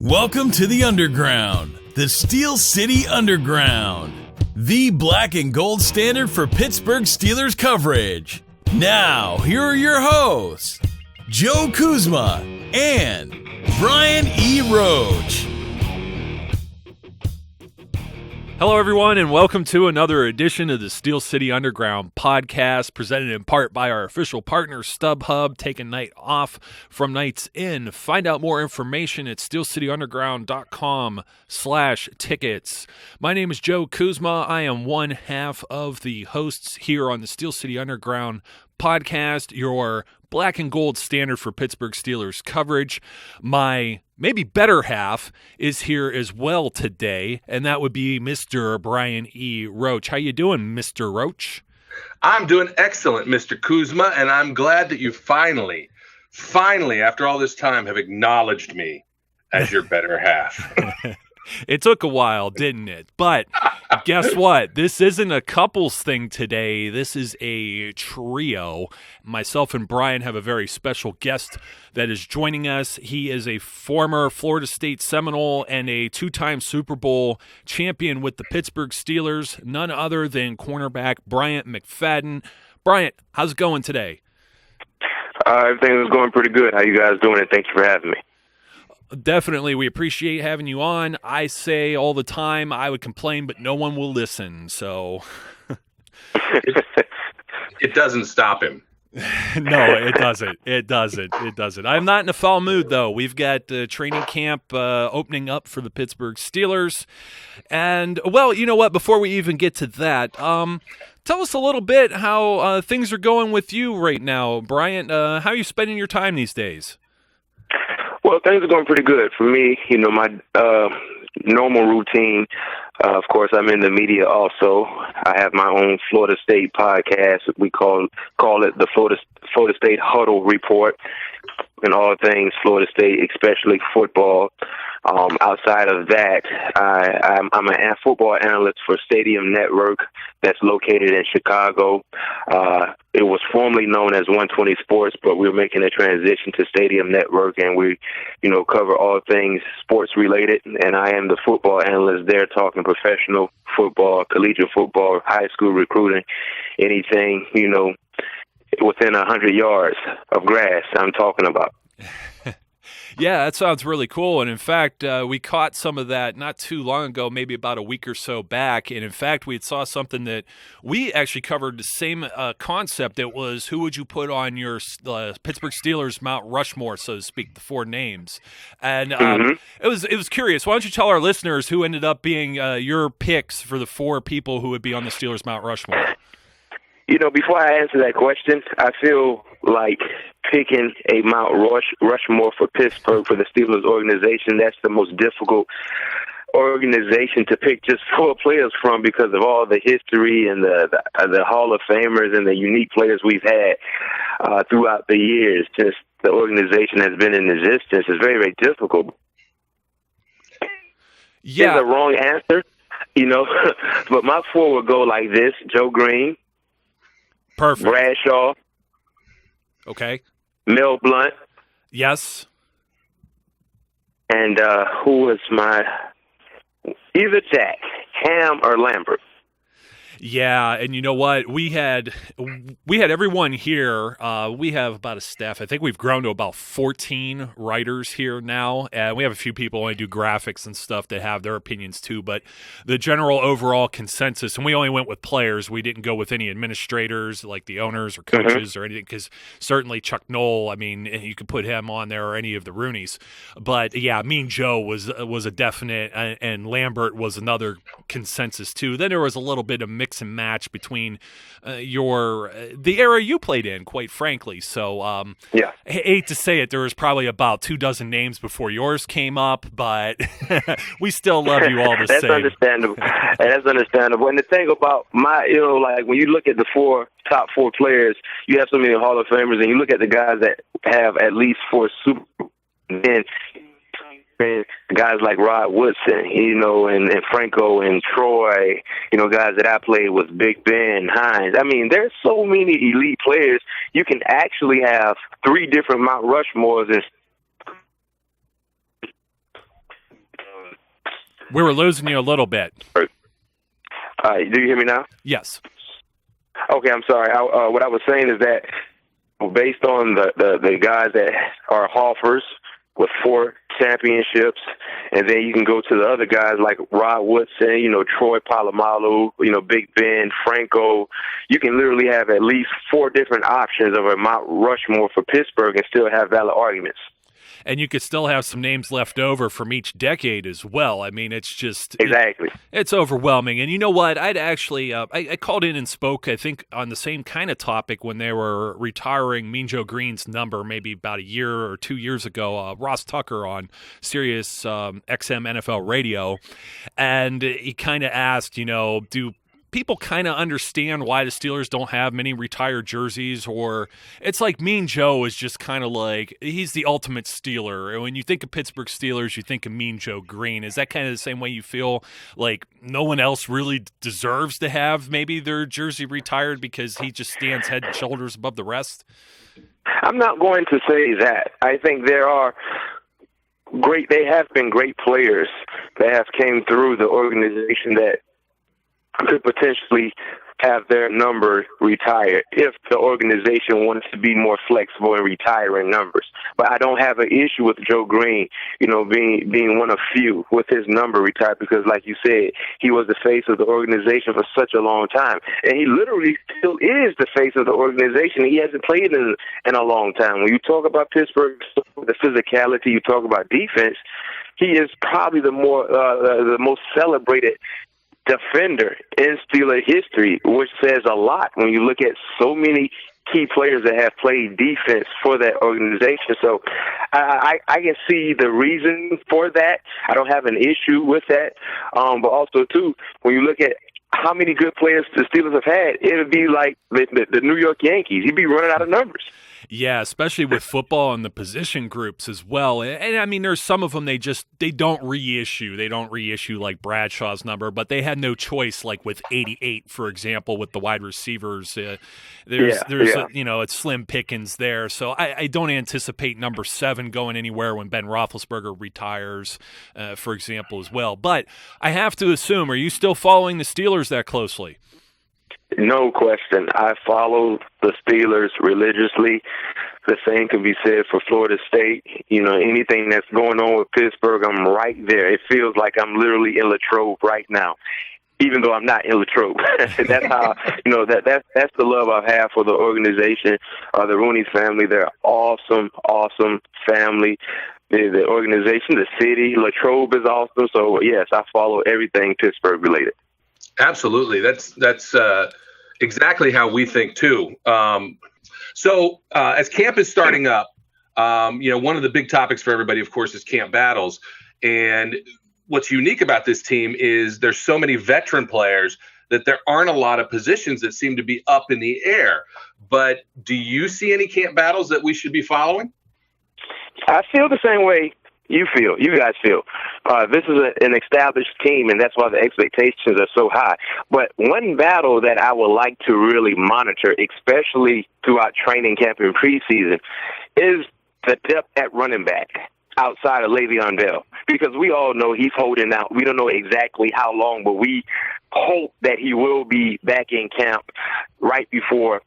Welcome to the Underground, the Steel City Underground, the black and gold standard for Pittsburgh Steelers coverage. Now, here are your hosts, Joe Kuzma and Brian E. Roach. Hello, everyone, and welcome to another edition of the Steel City Underground podcast, presented in part by our official partner, StubHub. Take a night off from nights in. Find out more information at steelcityunderground.com/tickets. My name is Joe Kuzma. I am one half of the hosts here on the Steel City Underground podcast, your black and gold standard for Pittsburgh Steelers coverage. My maybe better half is here as well today, and that would be Mr. Brian E. Roach. How you doing, Mr. Roach? I'm doing excellent, Mr. Kuzma, and I'm glad that you finally, after all this time, have acknowledged me as your better half. It took a while, didn't it? But guess what? This isn't a couples thing today. This is a trio. Myself and Brian have a very special guest that is joining us. He is a former Florida State Seminole and a two-time Super Bowl champion with the Pittsburgh Steelers, none other than cornerback Bryant McFadden. Bryant, how's it going today? Everything is going pretty good. How you guys doing? And thank you for having me. Definitely. We appreciate having you on. I say all the time I would complain, but no one will listen. So it doesn't stop him. No, it doesn't. It doesn't. I'm not in a foul mood, though. We've got training camp opening up for the Pittsburgh Steelers. And, well, you know what? Before we even get to that, tell us a little bit how things are going with you right now. Bryant, how are you spending your time these days? Well, things are going pretty good for me. You know, my normal routine. Of course, I'm in the media also. I have my own Florida State podcast. We call it the Florida State Huddle Report, and all things Florida State, especially football. Outside of that, I'm a football analyst for Stadium Network that's located in Chicago. It was formerly known as 120 Sports, but we're making a transition to Stadium Network, and we, cover all things sports related. And I am the football analyst there, talking professional football, collegiate football, high school recruiting, anything, within 100 yards of grass I'm talking about. Yeah, that sounds really cool. And in fact, we caught some of that not too long ago, maybe about a week or so back. And in fact, we saw something that we actually covered the same concept. It was, who would you put on your Pittsburgh Steelers Mount Rushmore, so to speak, the four names. And it was curious. Why don't you tell our listeners who ended up being your picks for the four people who would be on the Steelers Mount Rushmore? Before I answer that question, I feel like picking a Mount Rushmore for Pittsburgh, for the Steelers organization, that's the most difficult organization to pick just four players from, because of all the history and the Hall of Famers and the unique players we've had throughout the years. Just the organization has been in existence. It's very, very difficult. Yeah. It's a wrong answer, but my four would go like this: Joe Green. Perfect. Bradshaw. Okay. Mel Blount. Yes. And who was either Jack, Ham, or Lambert? Yeah, and you know what? We had everyone here. We have about a staff. I think we've grown to about 14 writers here now, and we have a few people who only do graphics and stuff that have their opinions too. But the general overall consensus, and we only went with players. We didn't go with any administrators like the owners or coaches or anything, because certainly Chuck Knoll, I mean, you could put him on there, or any of the Rooneys. But yeah, Mean Joe was a definite, and Lambert was another consensus too. Then there was a little bit of mix and match between the era you played in, quite frankly. So I hate to say it, there was probably about 24 names before yours came up, but we still love you all the same. That's understandable. That's understandable. And the thing about like when you look at the top four players, you have so many Hall of Famers, and you look at the guys that have at least four Super Bowls, then guys like Rod Woodson, and Franco and Troy, guys that I played with, Big Ben, Hines. I mean, there's so many elite players. You can actually have three different Mount Rushmores and We were losing you a little bit. Do you hear me now? Yes. Okay, I'm sorry. What I was saying is that based on the guys that are Hoffers with 4 championships, and then you can go to the other guys like Rod Woodson, Troy Polamalu, Big Ben, Franco. You can literally have at least 4 different options of a Mount Rushmore for Pittsburgh and still have valid arguments. And you could still have some names left over from each decade as well. I mean, it's just exactly. It's overwhelming. And you know what? I'd actually I called in and spoke, I think, on the same kind of topic when they were retiring Mean Joe Green's number, maybe about a year or 2 years ago. Ross Tucker on Sirius XM NFL Radio, and he kind of asked, do people kind of understand why the Steelers don't have many retired jerseys? Or it's like Mean Joe is just kind of like, he's the ultimate Steeler. And when you think of Pittsburgh Steelers, you think of Mean Joe Green. Is that kind of the same way you feel like no one else really deserves to have maybe their jersey retired because he just stands head and shoulders above the rest? I'm not going to say that. I think there are they have been great players that have came through the organization that could potentially have their number retired if the organization wants to be more flexible in retiring numbers. But I don't have an issue with Joe Green, being one of few with his number retired because, like you said, he was the face of the organization for such a long time. And he literally still is the face of the organization. He hasn't played in a long time. When you talk about Pittsburgh, the physicality, you talk about defense, he is probably the most celebrated defender in Steeler history, which says a lot when you look at so many key players that have played defense for that organization. So I can see the reason for that. I don't have an issue with that. But also, too, when you look at how many good players the Steelers have had, it would be like the New York Yankees. You'd be running out of numbers. Yeah, especially with football and the position groups as well. And I mean, there's some of them they don't reissue. They don't reissue like Bradshaw's number, but they had no choice. Like with 88, for example, with the wide receivers, it's slim pickings there. So I don't anticipate number 7 going anywhere when Ben Roethlisberger retires, for example, as well. But I have to assume, are you still following the Steelers that closely? No question. I follow the Steelers religiously. The same can be said for Florida State. Anything that's going on with Pittsburgh, I'm right there. It feels like I'm literally in Latrobe right now, even though I'm not in Latrobe. That's how, that's the love I have for the organization, the Rooney family. They're awesome, awesome family. The organization, the city, Latrobe is awesome. So, yes, I follow everything Pittsburgh related. Absolutely. That's exactly how we think too. So as camp is starting up, one of the big topics for everybody, of course, is camp battles. And what's unique about this team is there's so many veteran players that there aren't a lot of positions that seem to be up in the air. But do you see any camp battles that we should be following? I feel the same way you guys feel. This is an established team, and that's why the expectations are so high. But one battle that I would like to really monitor, especially throughout training camp and preseason, is the depth at running back outside of Le'Veon Bell. Because we all know he's holding out. We don't know exactly how long, but we hope that he will be back in camp right before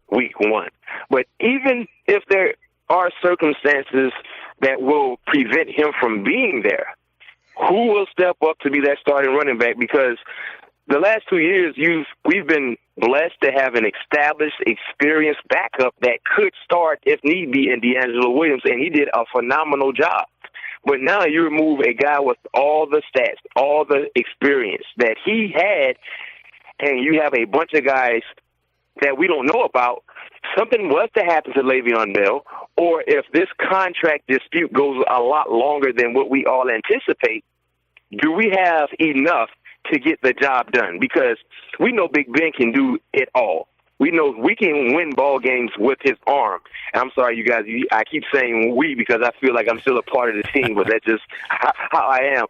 week 1. But even if there are circumstances that will prevent him from being there, who will step up to be that starting running back? Because the last 2 years, we've been blessed to have an established, experienced backup that could start if need be in D'Angelo Williams, and he did a phenomenal job. But now you remove a guy with all the stats, all the experience that he had, and you have a bunch of guys that we don't know about. Something was to happen to Le'Veon Bell, or if this contract dispute goes a lot longer than what we all anticipate, do we have enough to get the job done? Because we know Big Ben can do it all. We know we can win ball games with his arm. And I'm sorry, you guys, I keep saying we because I feel like I'm still a part of the team, but that's just how I am.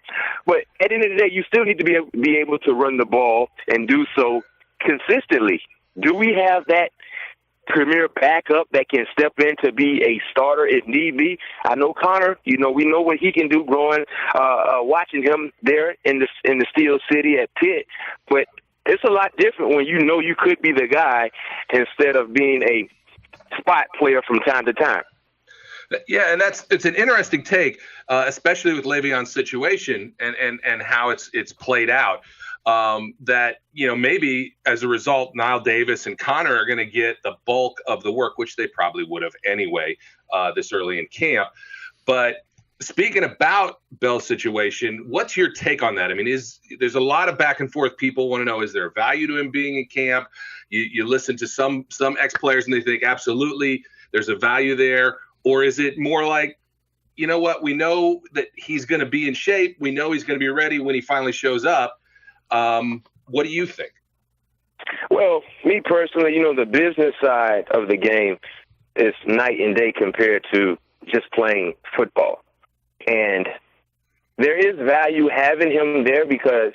But at the end of the day, you still need to be able to run the ball and do so consistently. Do we have that premier backup that can step in to be a starter if need be. I know Connor, we know what he can do watching him there in the Steel City at Pitt, but it's a lot different when you could be the guy instead of being a spot player from time to time. Yeah, and it's an interesting take, especially with Le'Veon's situation and how it's played out. That maybe as a result, Niall Davis and Connor are going to get the bulk of the work, which they probably would have anyway this early in camp. But speaking about Bell's situation, what's your take on that? I mean, there's a lot of back and forth. People want to know, is there a value to him being in camp? You listen to some ex-players and they think absolutely there's a value there. Or is it more like, you know what, we know that he's going to be in shape. We know he's going to be ready when he finally shows up. What do you think? Well, me personally, the business side of the game is night and day compared to just playing football. And there is value having him there because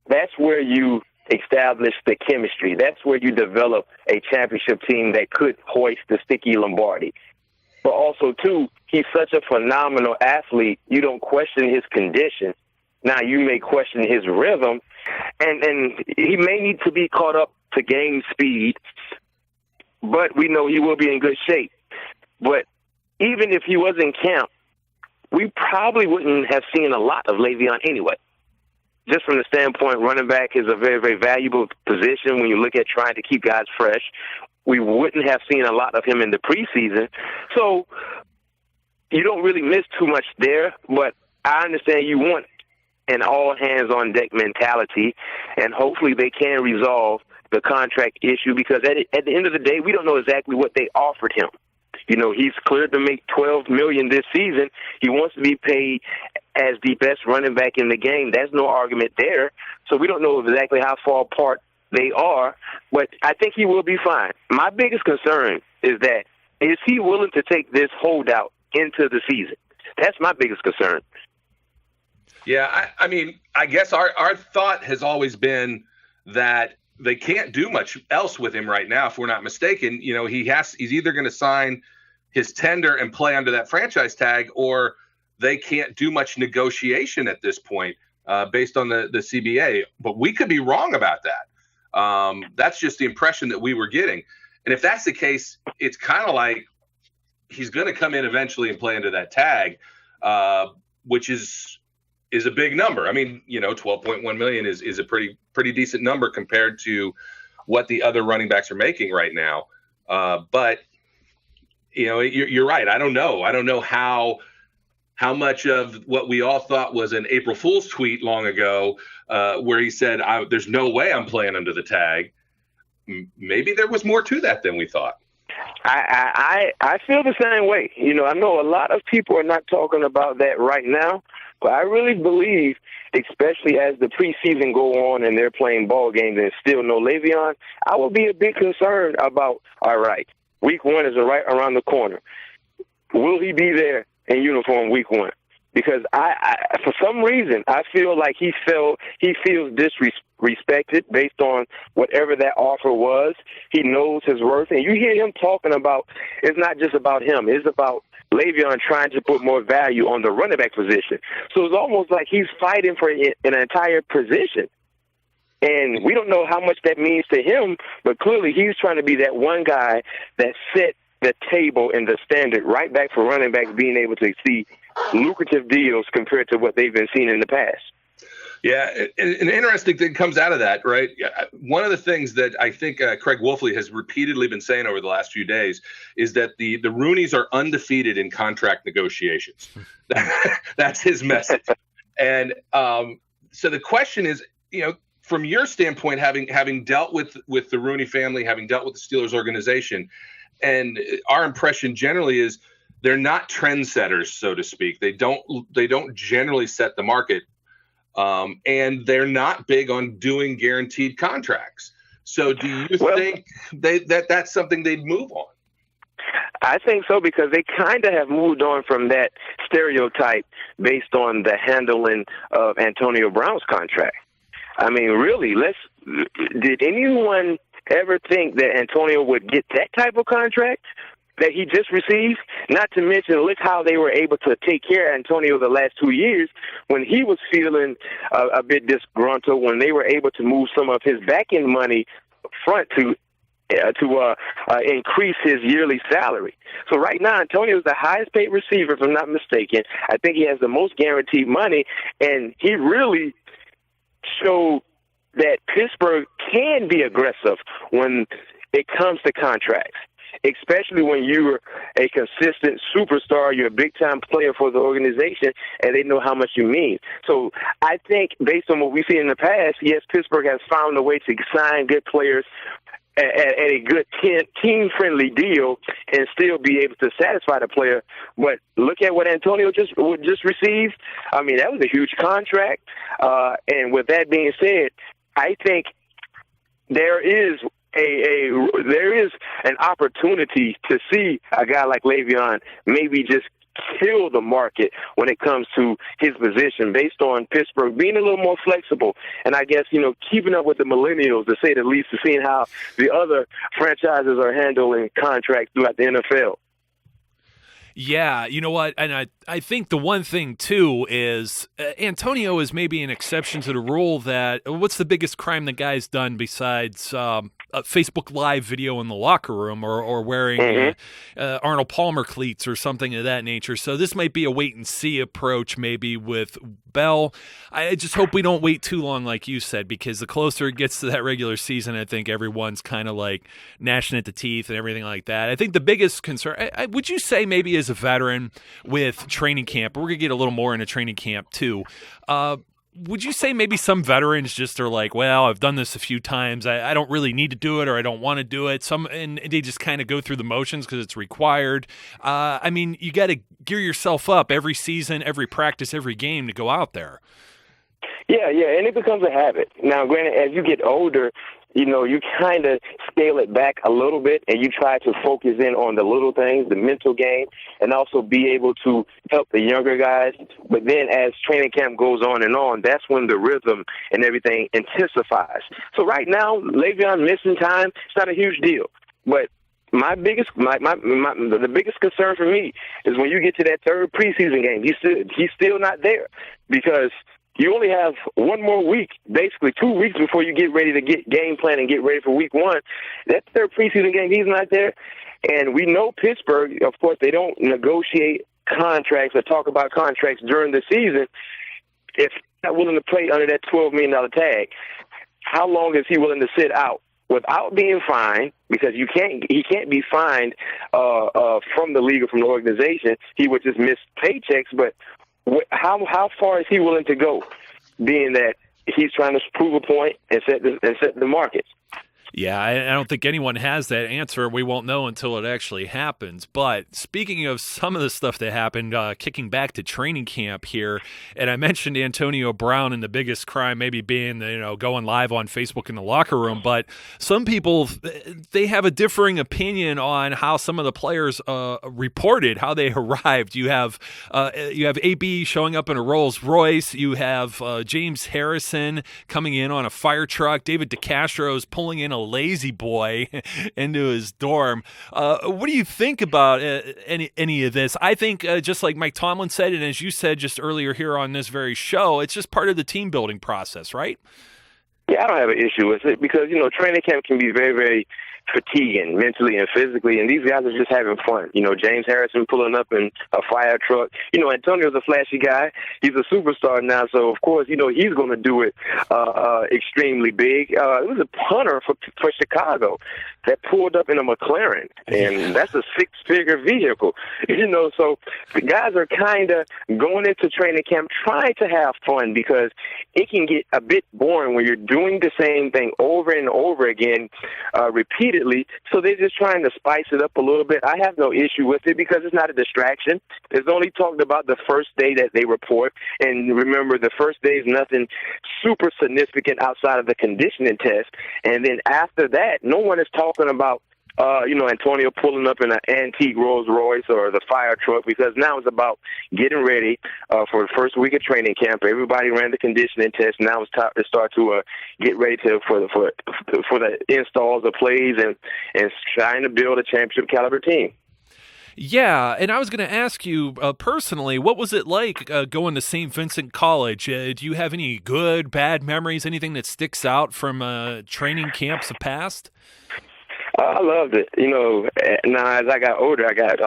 that's where you establish the chemistry. That's where you develop a championship team that could hoist the Sticky Lombardi. But also, too, he's such a phenomenal athlete, you don't question his condition. Now, you may question his rhythm, and he may need to be caught up to gain speed, but we know he will be in good shape. But even if he was in camp, we probably wouldn't have seen a lot of Le'Veon anyway. Just from the standpoint, running back is a very, very valuable position when you look at trying to keep guys fresh. We wouldn't have seen a lot of him in the preseason. So you don't really miss too much there, but I understand you want an all-hands-on-deck mentality, and hopefully they can resolve the contract issue because at the end of the day, we don't know exactly what they offered him. He's cleared to make $12 million this season. He wants to be paid as the best running back in the game. There's no argument there. So we don't know exactly how far apart they are, but I think he will be fine. My biggest concern is he willing to take this holdout into the season? That's my biggest concern. Yeah, I mean, I guess our thought has always been that they can't do much else with him right now, if we're not mistaken. He's either going to sign his tender and play under that franchise tag, or they can't do much negotiation at this point based on the CBA. But we could be wrong about that. That's just the impression that we were getting. And if that's the case, it's kind of like he's going to come in eventually and play under that tag, which is a big number. I mean, $12.1 million is a pretty decent number compared to what the other running backs are making right now. But you're right. I don't know how much of what we all thought was an April Fool's tweet long ago, where he said, there's no way I'm playing under the tag. Maybe there was more to that than we thought. I feel the same way. I know a lot of people are not talking about that right now, but I really believe, especially as the preseason go on and they're playing ball games and still no Le'Veon, I will be a bit concerned about, all right, week 1 is right around the corner. Will he be there in uniform week 1? Because I for some reason, I feel like he feels disrespected based on whatever that offer was. He knows his worth. And you hear him talking about, it's not just about him. It's about Le'Veon trying to put more value on the running back position. So it's almost like he's fighting for an entire position. And we don't know how much that means to him, but clearly he's trying to be that one guy that set the table and the standard right back for running backs being able to see lucrative deals compared to what they've been seeing in the past. Yeah, an interesting thing comes out of that, right? One of the things that I think Craig Wolfley has repeatedly been saying over the last few days is that the Rooneys are undefeated in contract negotiations. That's his message. And so the question is, from your standpoint, having dealt with the Rooney family, having dealt with the Steelers organization, and our impression generally is they're not trendsetters, so to speak. They don't generally set the market. And they're not big on doing guaranteed contracts. So do you think that's something they'd move on? I think so, because they kind of have moved on from that stereotype based on the handling of Antonio Brown's contract. I mean, really, did anyone ever think that Antonio would get that type of contract that he just received, not to mention look how they were able to take care of Antonio the last 2 years when he was feeling a bit disgruntled, when they were able to move some of his back-end money front to increase his yearly salary. So right now, Antonio is the highest paid receiver, if I'm not mistaken. I think he has the most guaranteed money, and he really showed that Pittsburgh can be aggressive when it comes to contracts, especially when you're a consistent superstar, you're a big-time player for the organization, and they know how much you mean. So I think based on what we've seen in the past, yes, Pittsburgh has found a way to sign good players at a good team-friendly deal and still be able to satisfy the player. But look at what Antonio just received. I mean, that was a huge contract. And with that being said, I think there is an opportunity to see a guy like Le'Veon maybe just kill the market when it comes to his position based on Pittsburgh being a little more flexible. And I guess, keeping up with the millennials, to say the least, to seeing how the other franchises are handling contracts throughout the NFL. Yeah, you know what? And I think the one thing, too, is Antonio is maybe an exception to the rule that what's the biggest crime the guy's done besides a Facebook Live video in the locker room or wearing Arnold Palmer cleats or something of that nature. So this might be a wait-and-see approach maybe with Bell. I just hope we don't wait too long, like you said, because the closer it gets to that regular season, I think everyone's kind of like gnashing at the teeth and everything like that. I think the biggest concern, would you say maybe as a veteran with training camp, we're going to get a little more into training camp too, would you say maybe some veterans just are like, well, I've done this a few times, I don't really need to do it or I don't want to do it, and they just kind of go through the motions because it's required? I mean, you got to gear yourself up every season, every practice, every game to go out there. Yeah, and it becomes a habit. Now, granted, as you get older, you kind of scale it back a little bit and you try to focus in on the little things, the mental game, and also be able to help the younger guys. But then as training camp goes on, that's when the rhythm and everything intensifies. So right now, Le'Veon missing time, it's not a huge deal. But the biggest concern for me is when you get to that third preseason game, he's still not there because you only have one more week, basically 2 weeks before you get ready to get game plan and get ready for week one. That third preseason game, he's not there. And we know Pittsburgh, of course, they don't negotiate contracts or talk about contracts during the season. If he's not willing to play under that $12 million tag, how long is he willing to sit out without being fined? Because he can't be fined from the league or from the organization. He would just miss paychecks, but how far is he willing to go, being that he's trying to prove a point and set the market? Yeah, I don't think anyone has that answer. We won't know until it actually happens. But speaking of some of the stuff that happened, kicking back to training camp here, and I mentioned Antonio Brown and the biggest crime maybe being, going live on Facebook in the locker room. But some people, they have a differing opinion on how some of the players reported how they arrived. You have AB showing up in a Rolls Royce. You have James Harrison coming in on a fire truck. David DeCastro's pulling in a lazy boy into his dorm. What do you think about any of this? I think just like Mike Tomlin said, and as you said just earlier here on this very show, it's just part of the team building process, right? Yeah, I don't have an issue with it because, training camp can be very, very fatiguing mentally and physically, and these guys are just having fun. James Harrison pulling up in a fire truck. Antonio's a flashy guy. He's a superstar now, so of course, he's going to do it extremely big. It was a punter for Chicago that pulled up in a McLaren, and that's a six-figure vehicle. So the guys are kind of going into training camp trying to have fun because it can get a bit boring when you're doing the same thing over and over again, repeatedly. So they're just trying to spice it up a little bit. I have no issue with it because it's not a distraction. It's only talked about the first day that they report. And remember, the first day is nothing super significant outside of the conditioning test. And then after that, no one is talking about Antonio pulling up in an antique Rolls Royce or the fire truck, because now it's about getting ready for the first week of training camp. Everybody ran the conditioning test. Now it's time to start to get ready for the installs of plays and trying to build a championship caliber team. Yeah, and I was going to ask you personally, what was it like going to St. Vincent College? Do you have any good, bad memories, anything that sticks out from training camps of past? I loved it. Now as I got older, I got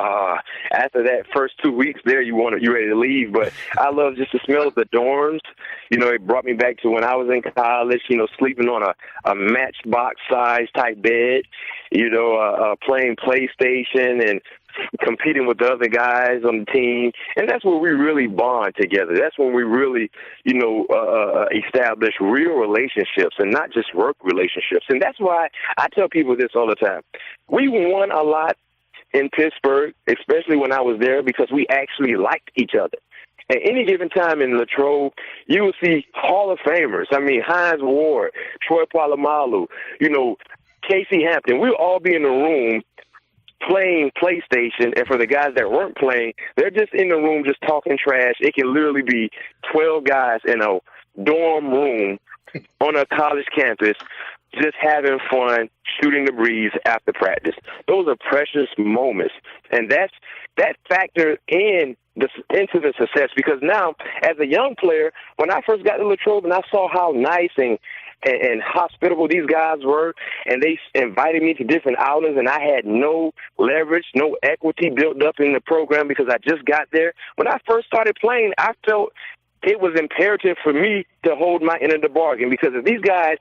after that first 2 weeks there, you ready to leave. But I love just the smell of the dorms. It brought me back to when I was in college. Sleeping on a matchbox size type bed. Playing PlayStation and competing with the other guys on the team. And that's where we really bond together. That's when we really, establish real relationships and not just work relationships. And that's why I tell people this all the time. We won a lot in Pittsburgh, especially when I was there, because we actually liked each other. At any given time in Latrobe, you will see Hall of Famers. I mean, Hines Ward, Troy Polamalu, Casey Hampton. We'll all be in the room playing PlayStation, and for the guys that weren't playing, they're just in the room just talking trash. It can literally be 12 guys in a dorm room on a college campus just having fun, shooting the breeze after practice. Those are precious moments, and that factor into the success, because now, as a young player, when I first got to Latrobe and I saw how nice and hospitable these guys were, and they invited me to different outings, and I had no leverage, no equity built up in the program because I just got there. When I first started playing, I felt it was imperative for me to hold my end of the bargain, because if these guys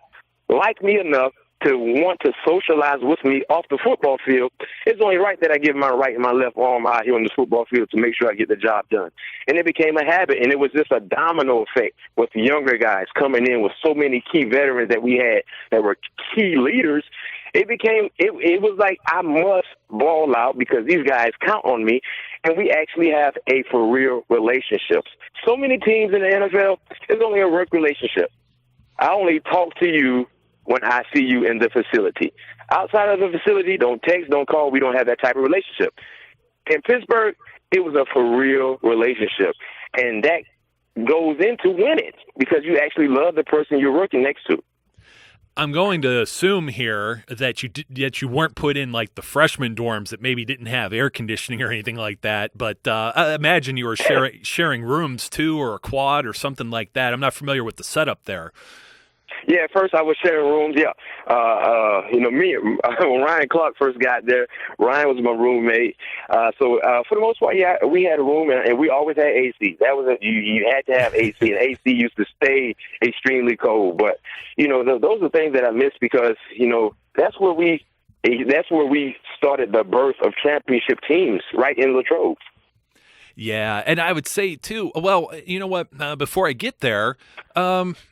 like me enough to want to socialize with me off the football field, it's only right that I give my right and my left arm out here on the football field to make sure I get the job done. And it became a habit, and it was just a domino effect with the younger guys coming in with so many key veterans that we had that were key leaders. It was like I must ball out because these guys count on me, and we actually have a for real relationships. So many teams in the NFL, it's only a work relationship. I only talk to you when I see you in the facility. Outside of the facility, don't text, don't call. We don't have that type of relationship. In Pittsburgh, it was a for real relationship. And that goes into winning because you actually love the person you're working next to. I'm going to assume here that you weren't put in like the freshman dorms that maybe didn't have air conditioning or anything like that. But I imagine you were sharing rooms too, or a quad or something like that. I'm not familiar with the setup there. Yeah, at first I was sharing rooms. Yeah, when Ryan Clark first got there, Ryan was my roommate. So for the most part, yeah, we had a room, and we always had AC. That was you had to have AC, and AC used to stay extremely cold. But those are things that I miss because that's where we started the birth of championship teams right in Latrobe. Yeah, and I would say, too, well, you know what, before I get there,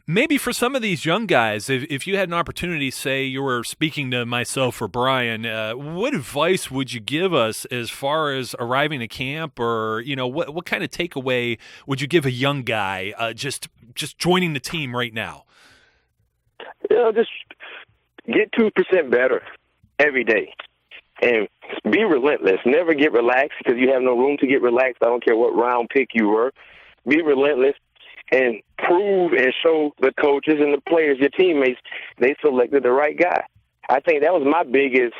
maybe for some of these young guys, if you had an opportunity, say you were speaking to myself or Brian, what advice would you give us as far as arriving at camp, or, what kind of takeaway would you give a young guy just joining the team right now? Just get 2% better every day. And be relentless. Never get relaxed because you have no room to get relaxed. I don't care what round pick you were. Be relentless and prove and show the coaches and the players, your teammates, they selected the right guy. I think that was my biggest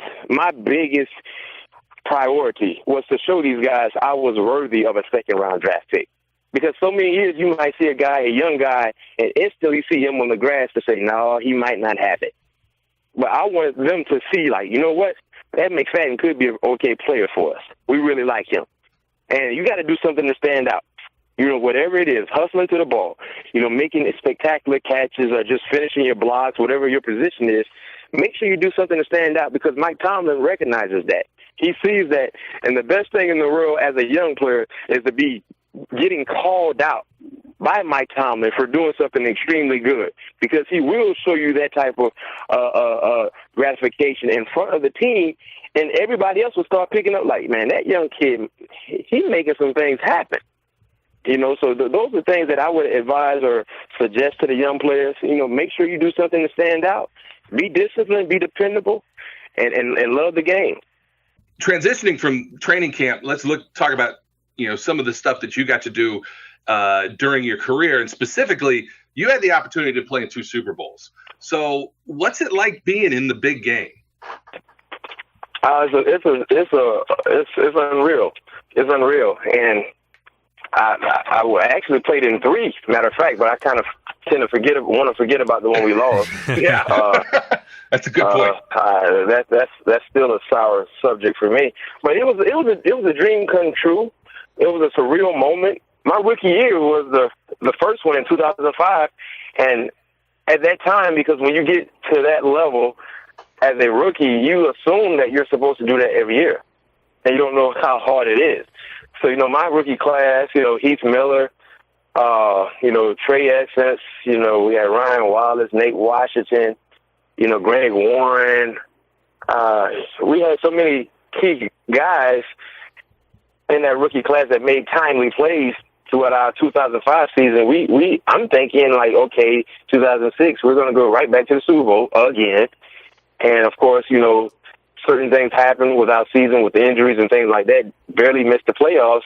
priority was to show these guys I was worthy of a second-round draft pick. Because so many years you might see a young guy, and instantly see him on the grass to say, no, he might not have it. But I wanted them to see, like, you know what? That McFadden could be an okay player for us. We really like him. And you got to do something to stand out. Whatever it is, hustling to the ball, making spectacular catches or just finishing your blocks, whatever your position is, make sure you do something to stand out because Mike Tomlin recognizes that. He sees that. And the best thing in the world as a young player is to be getting called out by Mike Tomlin for doing something extremely good because he will show you that type of gratification in front of the team, and everybody else will start picking up like, man, that young kid, he's making some things happen. So those are things that I would advise or suggest to the young players. Make sure you do something to stand out. Be disciplined, be dependable, and love the game. Transitioning from training camp, let's talk about some of the stuff that you got to do during your career, and specifically, you had the opportunity to play in 2 Super Bowls. So, what's it like being in the big game? It's unreal. It's unreal, and I actually played in 3, matter of fact, but I kind of tend to want to forget about the one we lost. Yeah, that's a good point. That's still a sour subject for me. But it was a dream come true. It was a surreal moment. My rookie year was the first one in 2005, and at that time, because when you get to that level as a rookie, you assume that you're supposed to do that every year, and you don't know how hard it is. So, my rookie class, Heath Miller, Trey Essence, we had Ryan Wallace, Nate Washington, Greg Warren. We had so many key guys in that rookie class that made timely plays throughout our 2005 season. I'm thinking like, okay, 2006, we're going to go right back to the Super Bowl again. And of course, certain things happen with our season, with the injuries and things like that, barely missed the playoffs.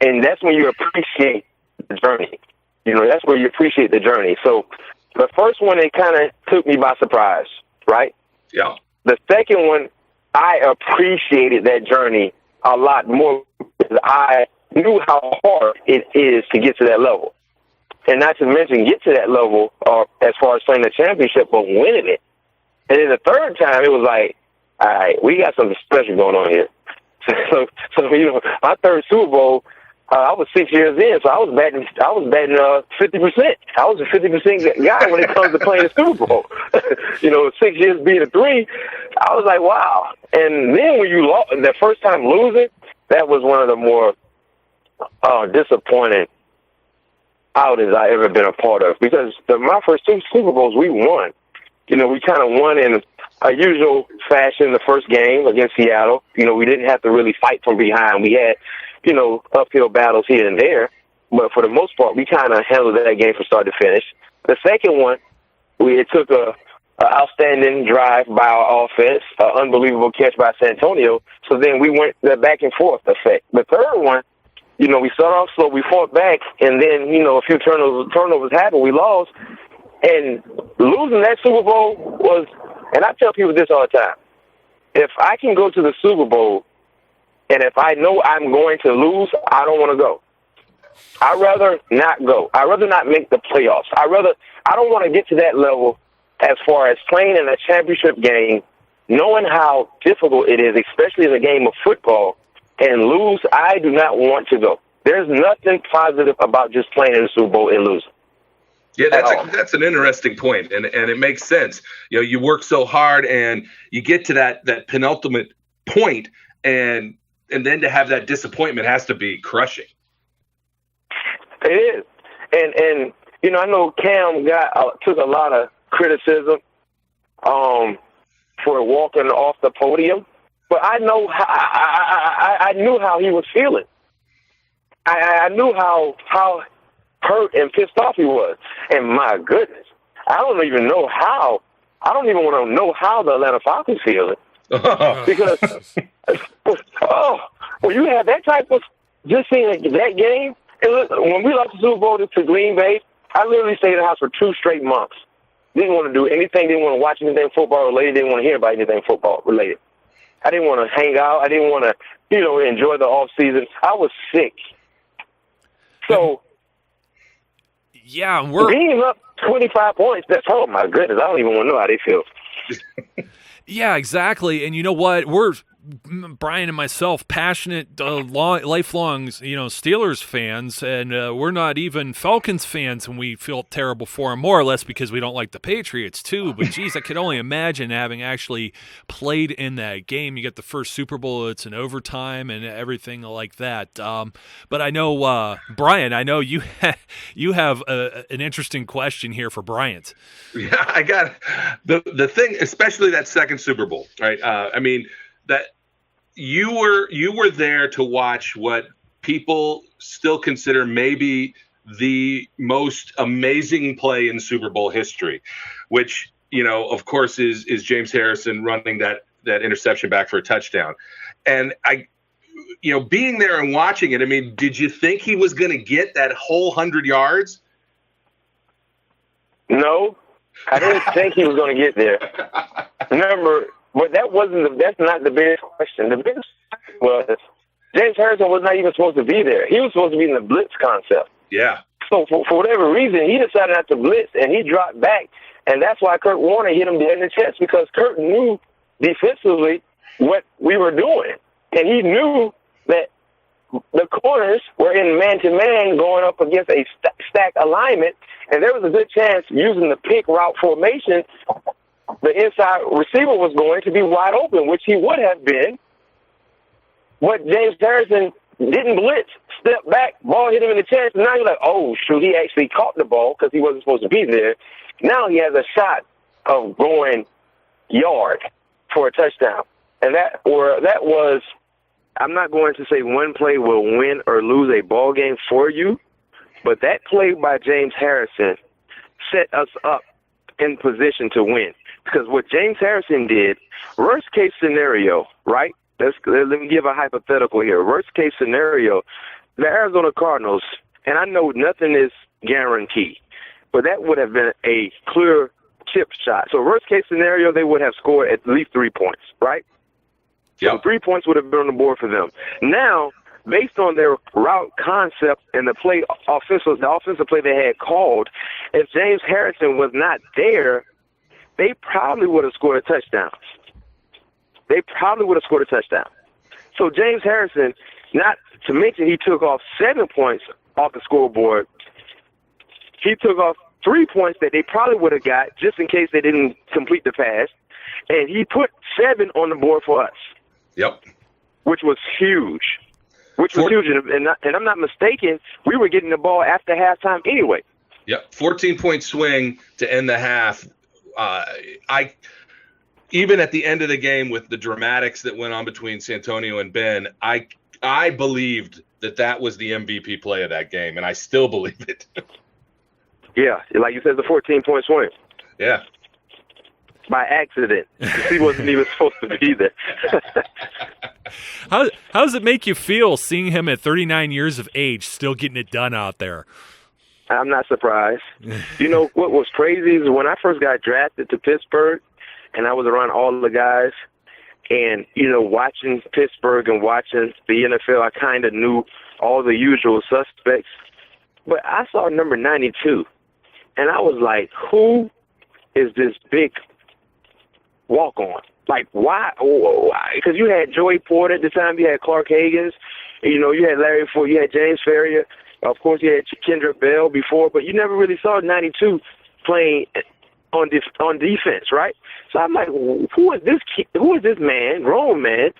And that's when you appreciate the journey. That's where you appreciate the journey. So the first one, it kind of took me by surprise, right? Yeah. The second one, I appreciated that journey a lot more because I knew how hard it is to get to that level. And not to mention get to that level as far as playing the championship, but winning it. And then the third time, it was like, all right, we got something special going on here. So my third Super Bowl, I was 6 years in, so I was batting 50%. I was a 50% guy when it comes to playing the Super Bowl. 6 years being a 3, I was like, wow. And then when you lost, the first time losing, that was one of the more disappointing outings I ever been a part of, because my first 2 Super Bowls we won. We kind of won in a usual fashion the first game against Seattle. We didn't have to really fight from behind. We had, uphill battles here and there. But for the most part, we kind of handled that game from start to finish. The second one, it took a outstanding drive by our offense, an unbelievable catch by Santonio. So then we went the back and forth effect. The third one, we started off slow, we fought back, and then, a few turnovers happened, we lost. And losing that Super Bowl was, and I tell people this all the time, if I can go to the Super Bowl and if I know I'm going to lose, I don't want to go. I'd rather not go. I'd rather not make the playoffs. I don't want to get to that level as far as playing in a championship game, knowing how difficult it is, especially in a game of football, and lose. I do not want to go. There's nothing positive about just playing in the Super Bowl and losing. Yeah, that's an interesting point, and it makes sense. You work so hard, and you get to that penultimate point, and then to have that disappointment has to be crushing. It is, and I know Cam took a lot of criticism for walking off the podium, but I know I knew how he was feeling. I knew how hurt and pissed off he was. And my goodness, I don't even want to know how the Atlanta Falcons feel it. Because, when you have that type of, just seeing that game, when we lost the Super Bowl to Green Bay, I literally stayed in the house for 2 straight months. Didn't want to do anything, didn't want to watch anything football related, didn't want to hear about anything football related. I didn't want to hang out. I didn't want to, enjoy the off season. I was sick. So, yeah, being up 25 points, oh my goodness, I don't even want to know how they feel. Yeah, exactly. And you know what? We're, Brian and myself, passionate, lifelong, Steelers fans, and we're not even Falcons fans, and we feel terrible for them, more or less because we don't like the Patriots too. But geez, I could only imagine having actually played in that game. You get the first Super Bowl, it's in overtime and everything like that. But I know, Brian, I know you have an interesting question here for Bryant. Yeah, I got the thing, especially that second Super Bowl, right? That you were there to watch what people still consider maybe the most amazing play in Super Bowl history, which, of course, is James Harrison running that that interception back for a touchdown. And being there and watching it, I mean, did you think he was going to get that whole 100 yards? No, I didn't think he was going to get there. Remember, but that's not the biggest question. The biggest question was James Harrison was not even supposed to be there. He was supposed to be in the blitz concept. Yeah. So for whatever reason, he decided not to blitz, and he dropped back. And that's why Kurt Warner hit him dead in the chest, because Kurt knew defensively what we were doing. And he knew that the corners were in man-to-man going up against a stack alignment, and there was a good chance using the pick route formation, the inside receiver was going to be wide open, which he would have been. But James Harrison didn't blitz, stepped back, ball hit him in the chest, and now you're like, oh, shoot, he actually caught the ball because he wasn't supposed to be there. Now he has a shot of going yard for a touchdown. And that was, I'm not going to say one play will win or lose a ball game for you, but that play by James Harrison set us up in position to win. Because what James Harrison did, worst case scenario, right? Let me give a hypothetical here. Worst case scenario, the Arizona Cardinals, and I know nothing is guaranteed, but that would have been a clear chip shot. So worst case scenario, they would have scored at least 3 points, right? Yep. So 3 points would have been on the board for them. Now, based on their route concept and the offensive play they had called, if James Harrison was not there, they probably would have scored a touchdown. So James Harrison, not to mention he took off 7 points off the scoreboard. He took off 3 points that they probably would have got just in case they didn't complete the pass. And he put 7 on the board for us. Yep. Which was huge. And I'm not mistaken, we were getting the ball after halftime anyway. Yep. 14-point swing to end the half. Even at the end of the game with the dramatics that went on between Santonio and Ben, I believed that was the MVP play of that game, and I still believe it. Yeah, like you said, the 14-point swing. Yeah. By accident. He wasn't even supposed to be there. How does it make you feel seeing him at 39 years of age still getting it done out there? I'm not surprised. You know, what was crazy is when I first got drafted to Pittsburgh, and I was around all the guys, and, you know, watching Pittsburgh and watching the NFL, I kind of knew all the usual suspects. But I saw number 92, and I was like, who is this big walk-on? Like, why? Because you had Joey Porter at the time, you had Clark Higgins, you know, you had Larry Ford, you had James Ferrier, of course you had Kendrick Bell before, but you never really saw 92 playing on defense, right? So I'm like, who is this man, grown man,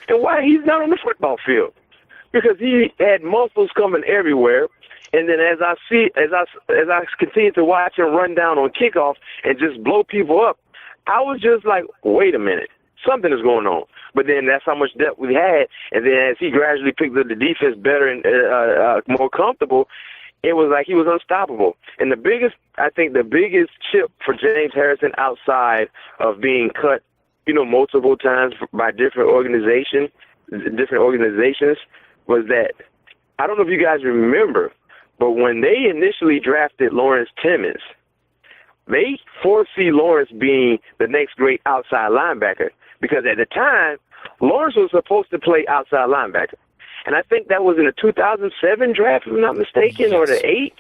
and why he's not on the football field? Because he had muscles coming everywhere. And then as I continue to watch him run down on kickoff and just blow people up, I was just like, wait a minute, something is going on. But then that's how much depth we had. And then as he gradually picked up the defense better and more comfortable, it was like he was unstoppable. And the biggest chip for James Harrison outside of being cut, you know, multiple times by different organizations was that, I don't know if you guys remember, but when they initially drafted Lawrence Timmons, they foresee Lawrence being the next great outside linebacker because at the time, Lawrence was supposed to play outside linebacker. And I think that was in the 2007 draft, if I'm not mistaken, or the 8.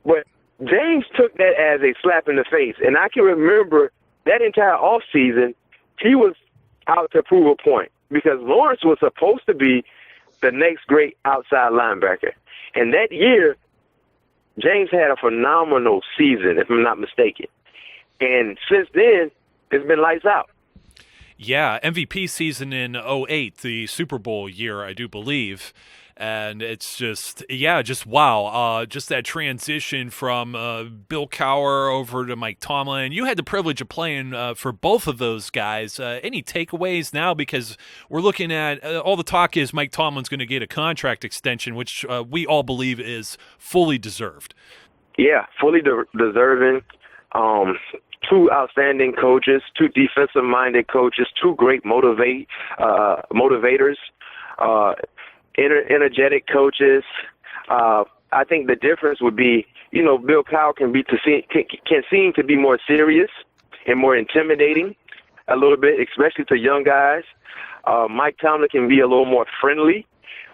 But James took that as a slap in the face. And I can remember that entire offseason, he was out to prove a point because Lawrence was supposed to be the next great outside linebacker. And that year, James had a phenomenal season, if I'm not mistaken. And since then, it's been lights out. Yeah, MVP season in 2008, the Super Bowl year, I do believe. And it's just wow. Just that transition from Bill Cowher over to Mike Tomlin. You had the privilege of playing for both of those guys. Any takeaways now? Because we're looking at all the talk is Mike Tomlin's going to get a contract extension, which we all believe is fully deserved. Yeah, fully deserving. two outstanding coaches, two defensive-minded coaches, two great motivators, energetic coaches. I think the difference would be, Bill Cowher can seem to be more serious and more intimidating a little bit, especially to young guys. Mike Tomlin can be a little more friendly,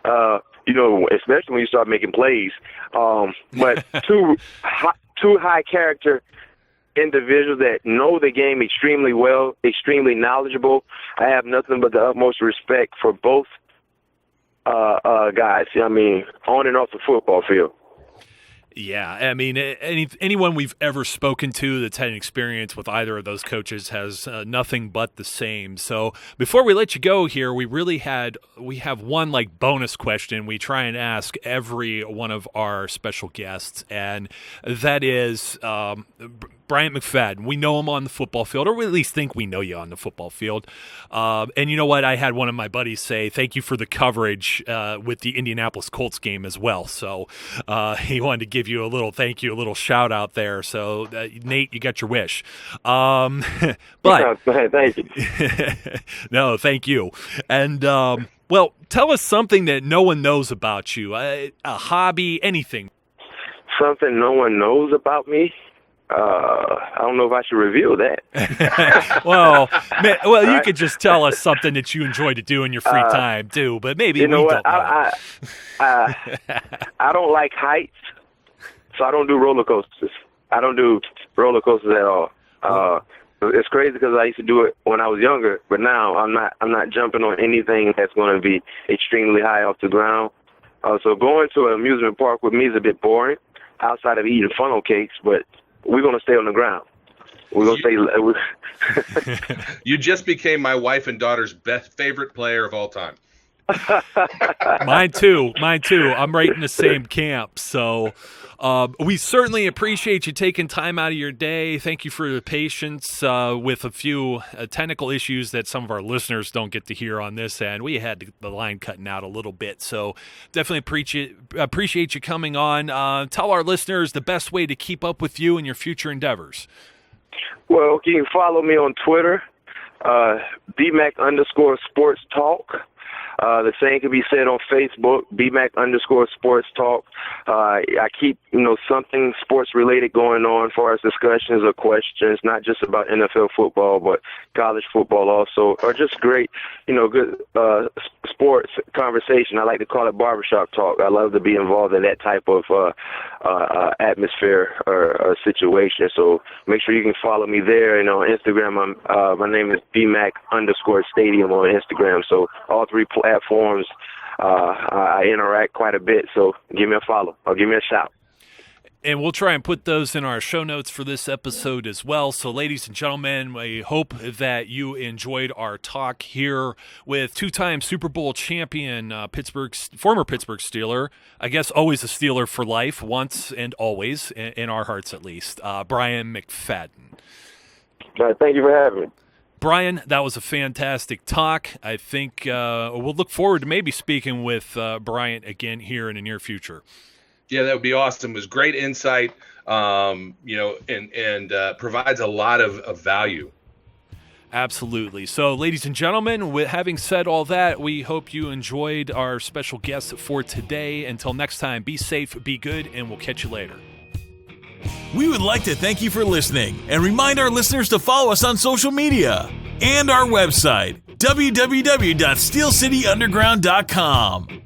especially when you start making plays. But two high character individuals that know the game extremely well, extremely knowledgeable. I have nothing but the utmost respect for both guys. On and off the football field. Yeah, anyone we've ever spoken to that's had an experience with either of those coaches has nothing but the same. So before we let you go here, we have one bonus question we try and ask every one of our special guests, and that is Bryant McFadden. We know him on the football field, or we at least think we know you on the football field. And you know what? I had one of my buddies say thank you for the coverage with the Indianapolis Colts game as well. So he wanted to give you a little thank you, a little shout out there. So Nate, you got your wish. But thank you. No, thank you. And well, tell us something that no one knows about you, a hobby, anything. Something no one knows about me? I don't know if I should reveal that. Well, you could just tell us something that you enjoy to do in your free time too, but maybe we don't know. I don't like heights, so I don't do roller coasters. I don't do roller coasters at all. It's crazy because I used to do it when I was younger, but now I'm not jumping on anything that's going to be extremely high off the ground. So going to an amusement park with me is a bit boring, outside of eating funnel cakes, but we're going to stay on the ground. We're going to stay. You just became my wife and daughter's favorite player of all time. Mine too. I'm right in the same camp. So we certainly appreciate you taking time out of your day. Thank you for the patience with a few technical issues that some of our listeners don't get to hear on this end. We had the line cutting out a little bit. So definitely appreciate you coming on. Tell our listeners the best way to keep up with you and your future endeavors. Well, you can follow me on Twitter, BMAC_Sports Talk. The same can be said on Facebook, BMAC_Sports Talk. I keep, something sports related going on for our discussions or questions, not just about NFL football, but college football also, or just great, good sports conversation. I like to call it barbershop talk. I love to be involved in that type of atmosphere or situation. So make sure you can follow me there. And on Instagram, my name is BMAC_Stadium on Instagram. So all three platforms, I interact quite a bit. So give me a follow or give me a shout. And we'll try and put those in our show notes for this episode as well. So, ladies and gentlemen, we hope that you enjoyed our talk here with two-time Super Bowl champion, former Pittsburgh Steeler, I guess always a Steeler for life, once and always, in our hearts at least, Bryant McFadden. Thank you for having me. Brian, that was a fantastic talk. I think we'll look forward to maybe speaking with Bryant again here in the near future. Yeah, that would be awesome. It was great insight, and provides a lot of value. Absolutely. So, ladies and gentlemen, having said all that, we hope you enjoyed our special guest for today. Until next time, be safe, be good, and we'll catch you later. We would like to thank you for listening and remind our listeners to follow us on social media and our website, www.steelcityunderground.com.